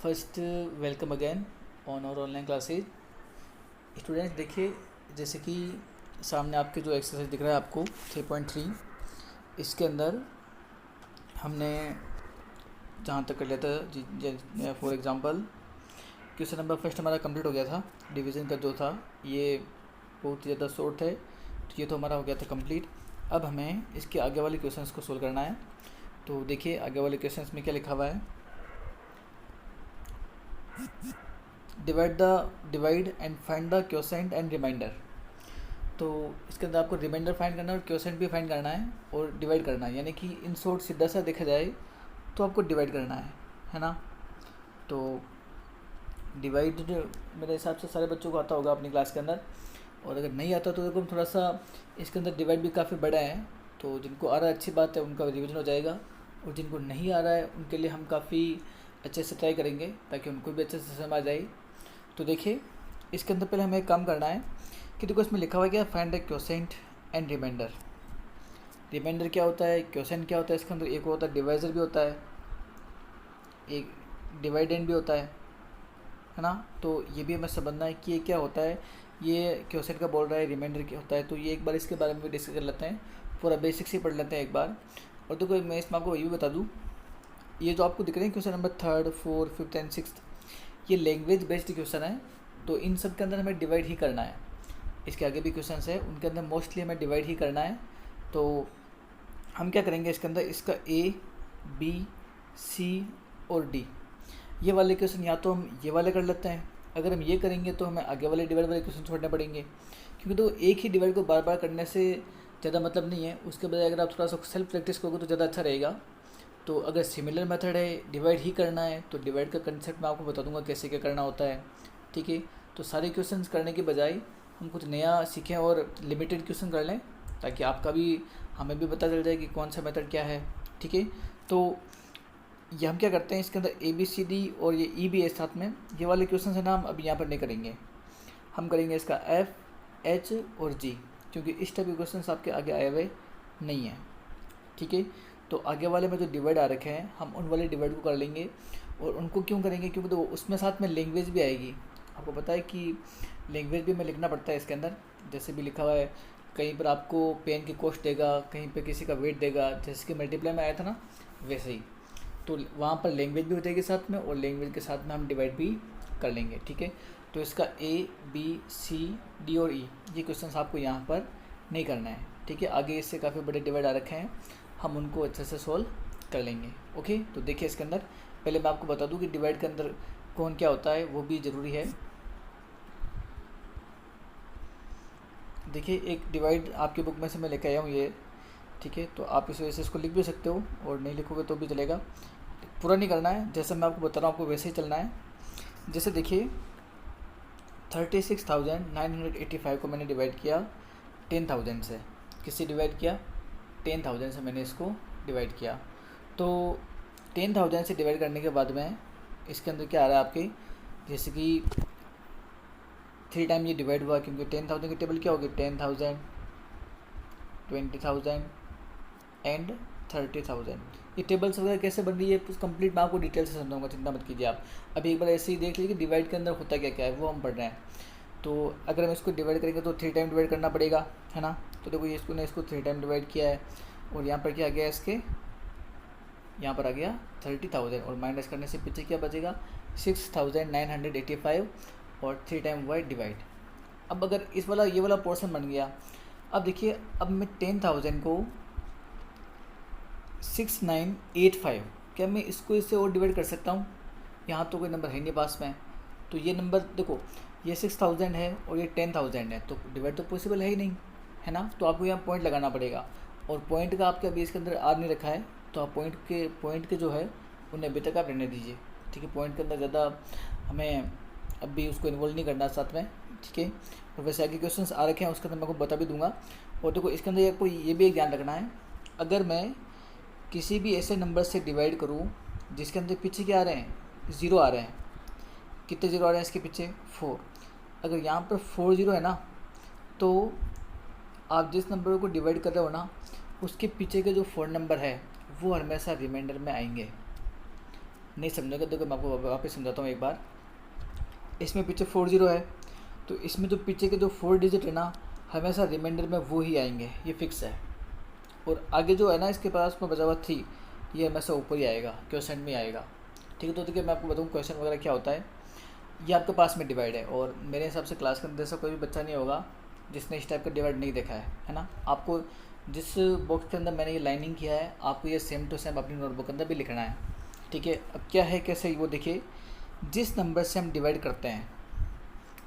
First welcome again on और online classes. Students देखिए, जैसे कि सामने आपके जो एक्सरसाइज दिख रहा है आपको 3.3, इसके अंदर हमने जहाँ तक कर लिया था for example question number first हमारा कंप्लीट हो गया था। डिवीज़न का जो था ये बहुत ही ज़्यादा शॉर्ट है, तो ये तो हमारा हो गया था कंप्लीट। अब हमें इसके आगे वाले क्वेश्चंस को सोल्व करना है। तो देखिए आगे वाले क्वेश्चंस में क्या लिखा हुआ है। Divide and find the quotient and remainder. तो इसके अंदर आपको रिमाइंडर फाइंड करना है और क्वोशेंट भी फाइंड करना है और डिवाइड करना है, यानी कि इन शॉर्ट सीधा सा देखा जाए तो आपको डिवाइड करना है ना। तो डिवाइड मेरे हिसाब से सारे बच्चों को आता होगा अपनी क्लास के अंदर, और अगर नहीं आता तो देखो थोड़ा सा इसके अंदर डिवाइड भी काफ़ी बड़ा है। तो जिनको आ रहा है अच्छी बात है, उनका रिवीजन हो जाएगा, और जिनको नहीं आ रहा है उनके लिए हम काफ़ी अच्छे से ट्राई करेंगे ताकि उनको भी अच्छे से समझ आए। तो देखिए इसके अंदर पहले हमें एक काम करना है कि देखो इसमें लिखा हुआ क्या, find the quotient and remainder. Remainder क्या होता है, क्वोशेंट क्या होता है, इसके अंदर एक होता है डिवाइजर भी होता है, एक डिवाइडेंड भी होता है ना। तो ये भी हमें समझना है कि ये क्या होता है, ये क्वोशेंट का बोल रहा है, रिमाइंडर क्या होता है। तो ये एक बार इसके बारे में भी डिस्कस कर लेते हैं, पूरा बेसिक्स ही पढ़ लेते हैं एक बार। और देखो मैं इसमें आपको ये भी बता दूँ, ये जो आपको दिख रहे हैं क्वेश्चन नंबर 3, 4, 5 एंड 6, ये लैंग्वेज बेस्ड क्वेश्चन है। तो इन सब के अंदर हमें डिवाइड ही करना है। इसके आगे भी क्वेश्चन है, उनके अंदर मोस्टली हमें डिवाइड ही करना है। तो हम क्या करेंगे इसके अंदर, इसका ए, बी, सी और डी, ये वाले क्वेश्चन या तो हम ये वाले कर लेते हैं। अगर हम ये करेंगे तो हमें आगे वाले डिवाइड वाले क्वेश्चन छोड़ने पड़ेंगे, क्योंकि तो एक ही डिवाइड को बार बार करने से ज़्यादा मतलब नहीं है। उसके बजाय अगर आप थोड़ा सा सेल्फ प्रैक्टिस करोगे तो ज़्यादा अच्छा रहेगा। तो अगर सिमिलर मेथड है, डिवाइड ही करना है, तो डिवाइड का कंसेप्ट मैं आपको बता दूंगा कैसे क्या करना होता है, ठीक है। तो सारे क्वेश्चंस करने के बजाय हम कुछ नया सीखें और लिमिटेड क्वेश्चन कर लें, ताकि आपका भी हमें भी पता चल जाए कि कौन सा मेथड क्या है, ठीक है। तो ये हम क्या करते हैं, इसके अंदर ए बी सी डी और ये ई भी है साथ में, ये वाले क्वेश्चन है ना हम अभी यहाँ पर नहीं करेंगे। हम करेंगे इसका एफ, एच और जी, क्योंकि इस टाइप के क्वेश्चन आपके आगे आए हुए नहीं हैं, ठीक है। तो आगे वाले में जो डिवाइड आ रखे हैं हम उन वाले डिवाइड को कर लेंगे। और उनको क्यों करेंगे, क्योंकि तो उसमें साथ में लैंग्वेज भी आएगी। आपको पता है कि लैंग्वेज भी हमें लिखना पड़ता है इसके अंदर। जैसे भी लिखा हुआ है, कहीं पर आपको पेन की कॉस्ट देगा, कहीं पर किसी का वेट देगा, जैसे कि मल्टीप्लाई में आया था ना, वैसे ही। तो वहाँ पर लैंग्वेज भी हो जाएगी साथ में, और लैंग्वेज के साथ में हम डिवाइड भी कर लेंगे, ठीक है। तो इसका ए, बी, सी, डी और ई, ये क्वेश्चन आपको यहाँ पर नहीं करना है, ठीक है। आगे इससे काफ़ी बड़े डिवाइड आ रखे हैं, हम उनको अच्छे से सॉल्व कर लेंगे, ओके। तो देखिए इसके अंदर पहले मैं आपको बता दूं कि डिवाइड के अंदर कौन क्या होता है, वो भी ज़रूरी है। देखिए एक डिवाइड आपकी बुक में से मैं लेकर आया हूँ ये, ठीक है। तो आप इस वजह से इसको लिख भी सकते हो, और नहीं लिखोगे तो भी चलेगा। पूरा नहीं करना है, जैसे मैं आपको बता रहा हूँ आपको वैसे ही चलना है। जैसे देखिए 36,985 को मैंने डिवाइड किया 10,000 से। किससे डिवाइड किया, 10,000 से मैंने इसको डिवाइड किया। तो 10,000 से डिवाइड करने के बाद में इसके अंदर क्या आ रहा है आपके, जैसे कि 3 टाइम ये डिवाइड हुआ, क्योंकि 10,000 की टेबल क्या होगी, 10,000, 20,000 एंड 30,000। ये टेबल्स वगैरह कैसे बन रही है कंप्लीट मैं आपको डिटेल से समझाऊंगा, चिंता मत कीजिए आप। अभी एक बार ऐसे ही देख लीजिए कि डिवाइड के अंदर होता क्या क्या है, वो हम पढ़ रहे हैं। तो अगर हम इसको डिवाइड करेंगे तो 3 टाइम डिवाइड करना पड़ेगा, है ना। तो देखो ये इसको 3 टाइम डिवाइड किया है, और यहाँ पर क्या आ गया, इसके यहाँ पर आ गया 30,000, और माइनस करने से पीछे क्या बचेगा, 6,985, और 3 टाइम हुआ डिवाइड। अब अगर इस वाला ये वाला पोर्शन बन गया, अब देखिए अब मैं 10,000 को 6,985, क्या मैं इसको इससे और डिवाइड कर सकता हूँ, यहाँ तो कोई नंबर है नहीं पास में। तो ये नंबर देखो, ये 6,000 है और ये 10,000 है, तो डिवाइड तो पॉसिबल है ही नहीं, है ना। तो आपको यहाँ पॉइंट लगाना पड़ेगा, और पॉइंट का आपके अभी इसके अंदर आर नहीं रखा है, तो आप पॉइंट के जो है उन्हें अभी तक आप रहने दीजिए, ठीक है। पॉइंट के अंदर ज़्यादा हमें अभी उसको इन्वॉल्व नहीं करना साथ में, ठीक है। और वैसे आगे क्वेश्चंस आ रखे हैं उसके अंदर मैं आपको बता भी दूंगा। और देखो इसके अंदर आपको ये भी एक ध्यान रखना है, अगर मैं किसी भी ऐसे नंबर से डिवाइड करूँ जिसके अंदर पीछे क्या आ रहे हैं, 0 आ रहे हैं। कितने 0 आ रहे हैं इसके पीछे, 4। अगर यहाँ पर 4 0 है ना, तो आप जिस नंबर को डिवाइड कर रहे हो ना, उसके पीछे के जो 4 नंबर है वो हमेशा रिमाइंडर में आएंगे। नहीं समझोगे देखो मैं आपको वापस समझाता हूँ एक बार। इसमें पीछे 40 है, तो इसमें जो पीछे के जो 4 डिजिट है ना, हमेशा रिमाइंडर में वो ही आएंगे, ये फिक्स है। और आगे जो है ना इसके पास में बचा हुआ 3, ये हमेशा ऊपर ही आएगा, क्वेश्चन में आएगा। ठीक है, तो देखिए मैं आपको बताऊँ क्वेश्चन वगैरह क्या होता है। ये आपके पास में डिवाइड है, और मेरे हिसाब से क्लास के अंदर ऐसा कोई भी बच्चा नहीं होगा जिसने इस टाइप का डिवाइड नहीं देखा है ना। आपको जिस बॉक्स के अंदर मैंने ये लाइनिंग किया है, आपको ये सेम टू सेम अपनी नोटबुक के अंदर भी लिखना है। ठीक है, अब क्या है कैसे, वो देखिए, जिस नंबर से हम डिवाइड करते हैं,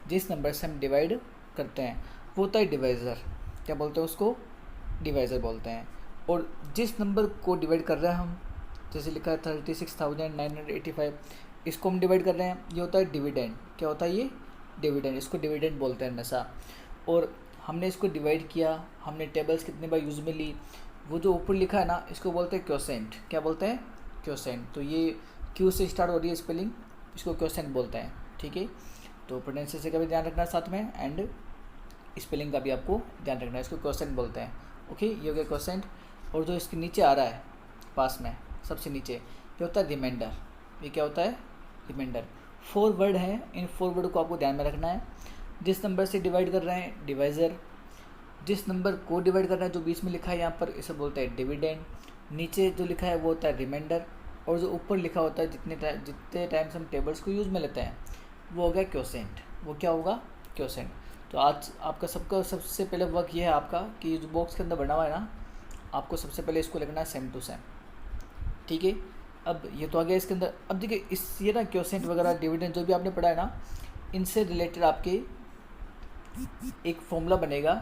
जिस नंबर से हम डिवाइड करते हैं वो होता है डिवाइज़र। क्या बोलते हैं उसको? डिवाइज़र बोलते हैं। और जिस नंबर को डिवाइड कर रहे हैं हम, जैसे लिखा है 36,985, इसको हम डिवाइड कर रहे हैं, ये होता है डिविडेंड। क्या होता है ये? डिविडेंड। इसको डिविडेंड बोलते हैं हमेशा। और हमने इसको डिवाइड किया, हमने टेबल्स कितनी बार यूज़ में ली, वो जो ऊपर लिखा है ना, इसको बोलते हैं क्वोशेंट। क्या बोलते हैं? क्वोशेंट। तो ये क्यू से स्टार्ट हो रही है स्पेलिंग, इसको क्वोशेंट बोलते हैं। ठीक है, तो प्रोनाउंसिएशन का भी ध्यान रखना है साथ में, एंड स्पेलिंग का भी आपको ध्यान रखना है, इसको क्वोशेंट बोलते हैं। ओके, ये हो गया क्वोशेंट। और जो इसके नीचे आ रहा है पास में सबसे नीचे, ये होता है रिमाइंडर। ये क्या होता है? रिमाइंडर। 4 वर्ड हैं, इन 4 वर्ड को आपको ध्यान में रखना है। जिस नंबर से डिवाइड कर रहे हैं, डिवाइज़र। जिस नंबर को डिवाइड कर रहे हैं, जो बीच में लिखा है यहाँ पर, इसे बोलते हैं डिविडेंड। नीचे जो लिखा है वो होता है रिमाइंडर। और जो ऊपर लिखा होता है, जितने टाइम्स हम टेबल्स को यूज़ में लेते हैं, वो हो गया क्वोशेंट। वो क्या होगा? क्वोशेंट। तो आज आपका सबका सबसे पहले वर्क ये है आपका कि जो बॉक्स के अंदर बना हुआ है ना, आपको सबसे पहले इसको लिखना है सेम टू सेम। ठीक है, अब ये तो आ गया इसके अंदर। अब देखिए इस ये ना क्वोशेंट वगैरह डिविडेंड जो भी आपने पढ़ा है ना, इनसे रिलेटेड आपके एक फॉर्मूला बनेगा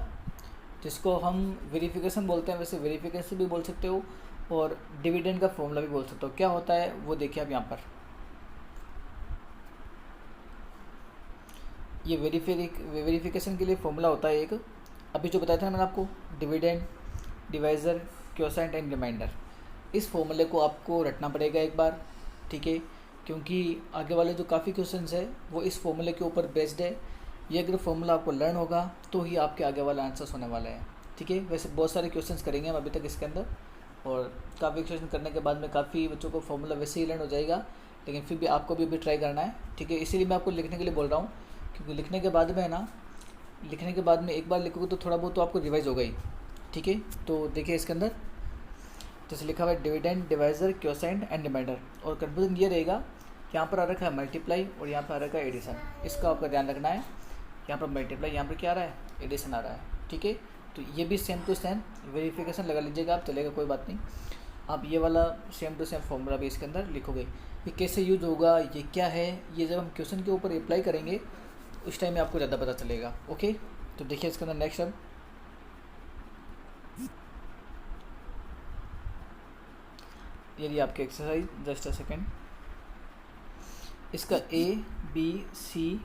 जिसको हम वेरिफिकेशन बोलते हैं। वैसे वेरिफिकेशन भी बोल सकते हो और डिविडेंड का फॉर्मूला भी बोल सकते हो। क्या होता है वो देखिए आप यहाँ पर। ये वेरिफिकेशन के लिए फॉर्मूला होता है एक, अभी जो बताया था मैंने आपको, dividend, divisor, quotient and remainder. इस फॉर्मूले को आपको रटना पड़ेगा एक बार। ठीक है, क्योंकि आगे वाले जो काफ़ी क्वेश्चंस है वो इस फॉर्मूले के ऊपर बेस्ड है। ये अगर फॉर्मूला आपको लर्न होगा तो ही आपके आगे वाला आंसर्स होने वाला है। ठीक है, वैसे बहुत सारे क्वेश्चंस करेंगे हम अभी तक इसके अंदर, और काफ़ी क्वेश्चन करने के बाद में काफ़ी बच्चों को फॉर्मूला वैसे ही लर्न हो जाएगा, लेकिन फिर भी आपको भी अभी ट्राई करना है। ठीक है, इसीलिए मैं आपको लिखने के लिए बोल रहा हूँ, क्योंकि लिखने के बाद में है ना, लिखने के बाद में एक बार लिखोगे तो थोड़ा बहुत तो आपको रिवाइज होगा ही। ठीक है, तो देखिए इसके अंदर जैसे लिखा हुआ है dividend, divisor, quotient and remainder. और कन्फ्यूजन ये रहेगा, यहाँ पर आ रखा है मल्टीप्लाई और यहाँ पर आ रखा है एडिशन। इसका आपका ध्यान रखना है। यहाँ पर मल्टीप्लाई, यहाँ पर क्या आ रहा है? एडिशन आ रहा है। ठीक है, तो ये भी सेम टू सेम वेरिफिकेशन लगा लीजिएगा आप, चलेगा, कोई बात नहीं। आप ये वाला सेम टू सेम फॉर्मूला भी इसके अंदर लिखोगे। ये कैसे यूज होगा, ये क्या है, ये जब हम क्वेश्चन के ऊपर अप्लाई करेंगे उस टाइम में आपको ज़्यादा पता चलेगा। ओके, तो देखिए इसके अंदर नेक्स्ट अब ये आपके एक्सरसाइज, जस्ट अ सेकेंड। इसका A, B, C,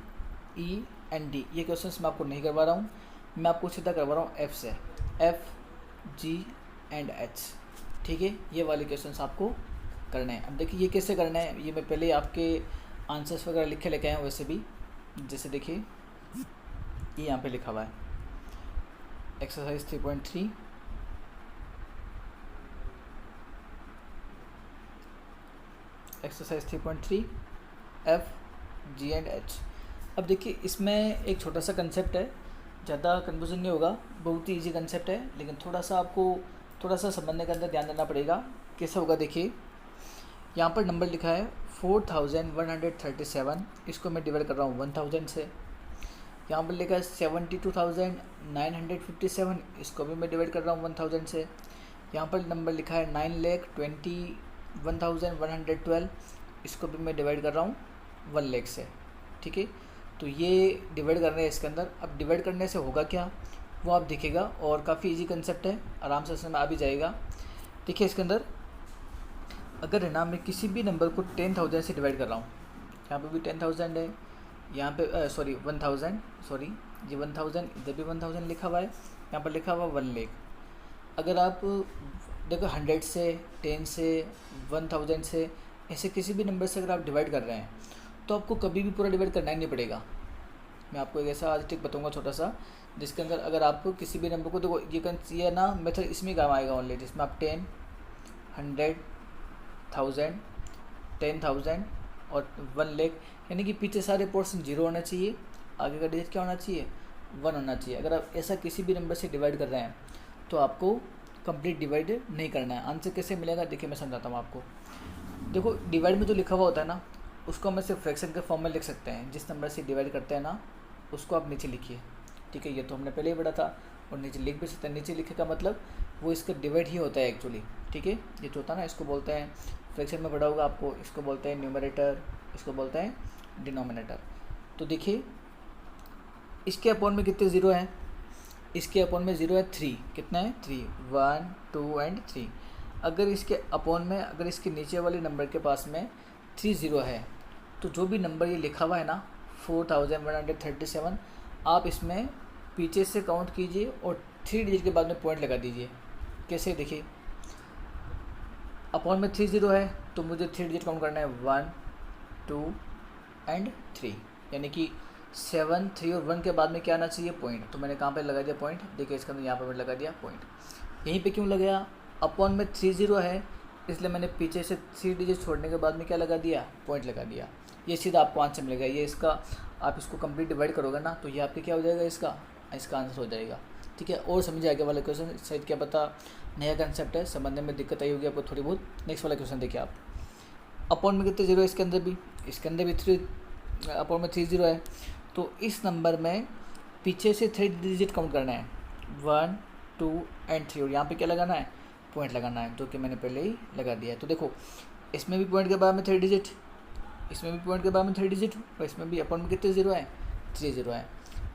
E and D, ये क्वेश्चंस मैं आपको नहीं करवा रहा हूँ, मैं आपको सीधा करवा रहा हूँ F से, F, G एंड H। ठीक है, ये वाले क्वेश्चंस आपको करने हैं। अब देखिए ये कैसे करना है, ये मैं पहले आपके आंसर्स वगैरह लिखे लेके आया हूँ वैसे भी। जैसे देखिए ये यहाँ पे लिखा हुआ है exercise 3.3, exercise 3.3 F, G and H। अब देखिए इसमें एक छोटा सा कंसेप्ट है, ज़्यादा कन्फ्यूजन नहीं होगा, बहुत ही इजी कंसेप्ट है, लेकिन थोड़ा सा आपको थोड़ा सा समझने के अंदर ध्यान देना पड़ेगा। कैसे होगा देखिए, यहाँ पर नंबर लिखा है 4137, इसको मैं डिवाइड कर रहा हूँ 1000 से। यहाँ पर लिखा है 72,957, इसको भी मैं डिवाइड कर रहा हूँ 1000 से। यहाँ पर नंबर लिखा है 9,21,112, इसको भी मैं डिवाइड कर रहा हूँ 1 लाख से। ठीक है, तो ये डिवाइड कर रहे हैं इसके अंदर। अब डिवाइड करने से होगा क्या वो आप दिखेगा, और काफ़ी इजी कंसेप्ट है, आराम से समझ आ भी जाएगा। देखिए इसके अंदर अगर है ना, मैं किसी भी नंबर को 10,000 से डिवाइड कर रहा हूँ, यहाँ पे भी 10,000 है, यहाँ पे सॉरी 1000, सॉरी ये 1000, इधर भी 1000 लिखा हुआ है, यहाँ पर लिखा हुआ 1 लाख। अगर आप देखो 100 से, 10 से, 1000 से, ऐसे किसी भी नंबर से अगर आप डिवाइड कर रहे हैं तो आपको कभी भी पूरा डिवाइड करना ही नहीं पड़ेगा। मैं आपको एक ऐसा आज ट्रिक बताऊंगा छोटा सा, जिसके अंदर अगर आप किसी भी नंबर को, देखो ये ना मेथड इसमें काम आएगा ओनली, जिसमें आप 10, 100, 1000 10,000 और 1 लाख, यानी कि पीछे सारे पोर्शन 0 होना चाहिए, आगे का डिजिट क्या होना चाहिए, 1 होना चाहिए। अगर आप ऐसा किसी भी नंबर से डिवाइड कर रहे हैं तो आपको कंप्लीट डिवाइड नहीं करना है। आंसर कैसे मिलेगा, देखिए मैं समझाता हूँ आपको। देखो डिवाइड में जो लिखा हुआ होता है ना, उसको हम ऐसे फ्रैक्शन के फॉर्म में लिख सकते हैं। जिस नंबर से डिवाइड करते हैं ना, उसको आप नीचे लिखिए, ठीक है। ये तो हमने पहले ही पढ़ा था, और नीचे लिख भी सकते हैं। नीचे लिखे का मतलब वो इसका डिवाइड ही होता है एक्चुअली, ठीक है। ये जो होता है ना, इसको बोलते हैं, फ्रैक्शन में पढ़ा होगा आपको, इसको बोलते हैं न्यूमरेटर, इसको बोलते हैं डिनोमिनेटर। तो देखिए इसके अपॉन में कितने ज़ीरो हैं, इसके अपॉन में ज़ीरो है 3, कितना है 3, 1 2 एंड 3। अगर इसके अपॉन में, अगर इसके नीचे वाले नंबर के पास में 3 ज़ीरो है, तो जो भी नंबर ये लिखा हुआ है ना 4137, आप इसमें पीछे से काउंट कीजिए और 3 डिजिट के बाद में पॉइंट लगा दीजिए। कैसे, देखिए अपॉन में 3 ज़ीरो है तो मुझे 3 डिजिट काउंट करना है, 1 2 एंड 3, यानी कि 7 3 और 1 के बाद में क्या आना चाहिए, पॉइंट। तो मैंने कहाँ पे लगा दिया पॉइंट, देखिए इसके अंदर यहाँ पर मैंने लगा दिया पॉइंट। यहीं पे क्यों लगाया, अपॉन में 3 ज़ीरो है, इसलिए मैंने पीछे से 3 डिजिट छोड़ने के बाद में क्या लगा दिया, पॉइंट लगा दिया। ये सीधा आपको आंसर मिलेगा। ये इसका आप इसको कंप्लीट डिवाइड करोगे ना, तो ये आपके क्या हो जाएगा, इसका आंसर हो जाएगा, ठीक है। और समझिए आगे वाला क्वेश्चन, शायद क्या पता नया कंसेप्ट है, समझने में दिक्कत आई होगी आपको थोड़ी बहुत। नेक्स्ट वाला क्वेश्चन देखिए आप, अपॉन में कितने ज़ीरो है, इसके अंदर भी 3, अपॉन में 3 ज़ीरो है, तो इस नंबर में पीछे से 3 डिजिट काउंट करना है, 1 2 एंड 3, और यहाँ पे क्या लगाना है, पॉइंट लगाना है, जो कि मैंने पहले ही लगा दिया है। तो देखो इसमें भी पॉइंट के बाद में 3 डिजिट, इसमें भी पॉइंट के बाद में 3 डिजिट, और इसमें भी अपॉन में कितने ज़ीरो है, 3 ज़ीरो है।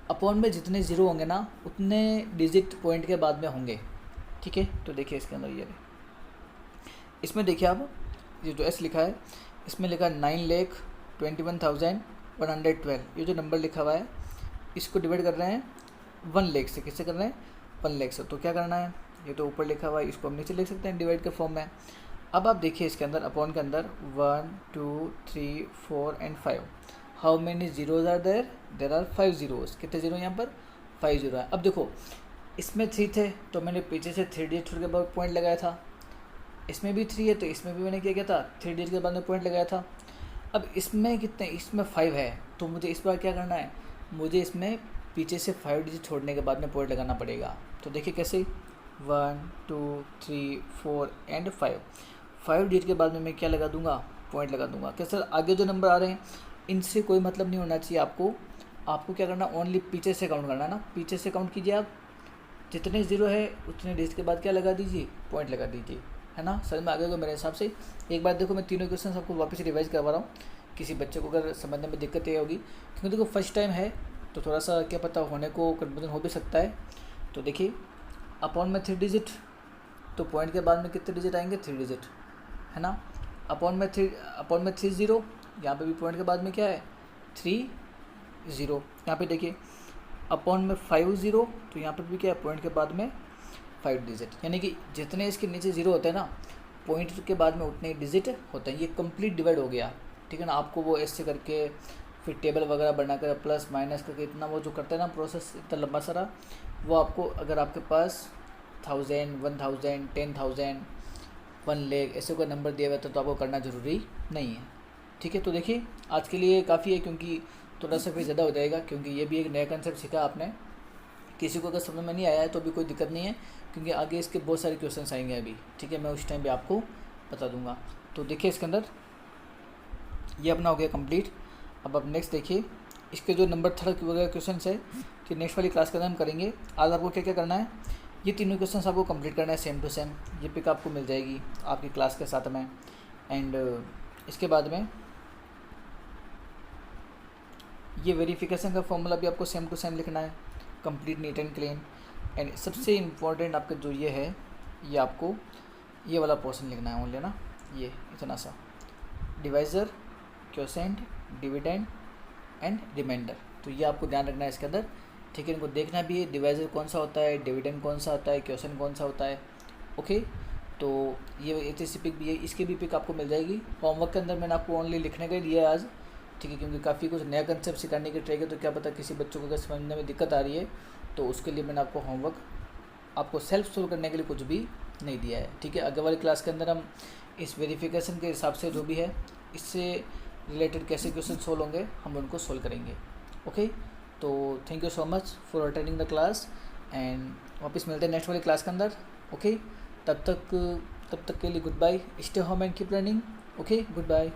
अपॉन में जितने ज़ीरो होंगे ना, उतने डिजिट पॉइंट के बाद में होंगे, ठीक है। तो देखिए इसके अंदर ये इसमें देखिए आप, ये जो एस लिखा है, इसमें लिखा है 9,21,112। ये जो नंबर लिखा हुआ है, इसको डिवाइड कर रहे हैं 1 लाख से। किससे कर रहे हैं, 1 लाख से। तो क्या करना है, ये तो ऊपर लिखा हुआ है, इसको हम नीचे लिख सकते हैं डिवाइड के फॉर्म में। अब आप देखिए इसके अंदर, अपॉन के अंदर 1 2 3 4 and 5, how many zeros are there, there are 5 zeros. कितने ज़ीरो यहाँ पर, 5 ज़ीरो है। अब देखो इसमें 3 थे तो मैंने पीछे से 3 डिजिट छोड़ के बाद पॉइंट लगाया था, इसमें भी 3 है तो इसमें भी मैंने क्या किया था, 3 डिजिट के बाद में पॉइंट लगाया था। अब इसमें कितने, इसमें 5 है, तो मुझे इस बार क्या करना है, मुझे इसमें पीछे से 5 डिजिट छोड़ने के बाद में पॉइंट लगाना पड़ेगा। तो देखिए कैसे, 1 2 3 4 एंड 5 डिजिट के बाद में मैं क्या लगा दूंगा, पॉइंट लगा दूंगा। कैसे, आगे जो नंबर आ रहे हैं इनसे कोई मतलब नहीं होना चाहिए आपको क्या करना, ओनली पीछे से काउंट करना है ना, पीछे से काउंट कीजिए आप, जितने ज़ीरो है उतने डिजिट के बाद क्या लगा दीजिए, पॉइंट लगा दीजिए, है ना। समझ में आ गया मेरे हिसाब से। एक बार देखो मैं तीनों क्वेश्चन आपको वापस रिवाइज करवा रहा हूँ, किसी बच्चे को अगर समझने में दिक्कत ये होगी, क्योंकि देखो फर्स्ट टाइम है तो थोड़ा सा क्या पता होने को कन्फ्यूजन हो भी सकता है। तो देखिए अपॉन में 3 डिजिट, तो पॉइंट के बाद में कितने डिजिट आएंगे, 3 डिजिट, है ना। अपॉन में 3 ज़ीरो, यहाँ पे भी पॉइंट के बाद में क्या है, 3 ज़ीरो। यहाँ पे देखिए अपॉन में 5 ज़ीरो, तो यहाँ पर भी क्या है, पॉइंट के बाद में 5 डिजिट, यानी कि जितने इसके नीचे ज़ीरो होते हैं ना, पॉइंट के बाद में उतने डिजिट होते हैं। ये कंप्लीट डिवाइड हो गया, ठीक है ना। आपको वो ऐसे करके फिर टेबल वगैरह बनाकर प्लस माइनस करके इतना वो जो करते हैं ना प्रोसेस, इतना लंबा सारा, वो आपको अगर आपके पास 1000 1000 10,000 1 लाख ऐसे कोई नंबर दिया हुआ तो आपको करना ज़रूरी नहीं है, ठीक है। तो देखिए आज के लिए काफ़ी है, क्योंकि थोड़ा सा फिर ज़्यादा हो जाएगा, क्योंकि ये भी एक नया कंसेप्ट सीखा आपने। किसी को अगर समझ में नहीं आया है तो भी कोई दिक्कत नहीं है, क्योंकि आगे इसके बहुत सारे क्वेश्चंस आएंगे अभी, ठीक है। मैं उस टाइम भी आपको बता दूंगा। तो देखिए इसके अंदर ये अपना हो गया कंप्लीट। अब आप नेक्स्ट देखिए, इसके जो नंबर 3 वगैरह क्वेश्चन है कि नेक्स्ट वाली क्लास के अंदर हम करेंगे। आज आपको क्या क्या करना है, ये तीनों क्वेश्चन आपको कंप्लीट करना है सेम टू सेम। ये पिक आपको मिल जाएगी आपकी क्लास के साथ में। एंड इसके बाद में ये वेरिफिकेशन का फॉर्मूला भी आपको सेम टू सेम लिखना है, complete neat and clean. And सबसे इम्पोर्टेंट आपका जो ये है, ये आपको ये वाला पोर्शन लिखना है ओनली ना, ये इतना सा, divisor, quotient, dividend and remainder. तो ये आपको ध्यान रखना है इसके अंदर, ठीक है। इनको देखना भी है, डिवाइज़र कौन सा होता है, डिविडेंड कौन सा होता है, क्वोशिएंट कौन सा होता है, ओके। तो ये ऐसी पिक भी है, इसकी भी पिक आपको मिल जाएगी। होमवर्क के अंदर मैंने आपको ओनली लिखने का दिया है आज, ठीक है, क्योंकि काफ़ी कुछ नया कंसेप्ट सिखाने की ट्राई है, तो क्या पता किसी बच्चों को अगर समझने में दिक्कत आ रही है तो उसके लिए मैंने आपको होमवर्क आपको सेल्फ सोल्व करने के लिए कुछ भी नहीं दिया है, ठीक है। आगे वाली क्लास के अंदर हम इस वेरिफिकेशन के हिसाब से जो भी है इससे रिलेटेड कैसे क्वेश्चन सोल्व होंगे हम उनको सोल्व करेंगे। ओके, तो thank you so much for attending the class and वापस मिलते हैं नेक्स्ट वाली क्लास के अंदर। ओके, तब तक के लिए good bye, stay home and keep learning. Okay, good bye.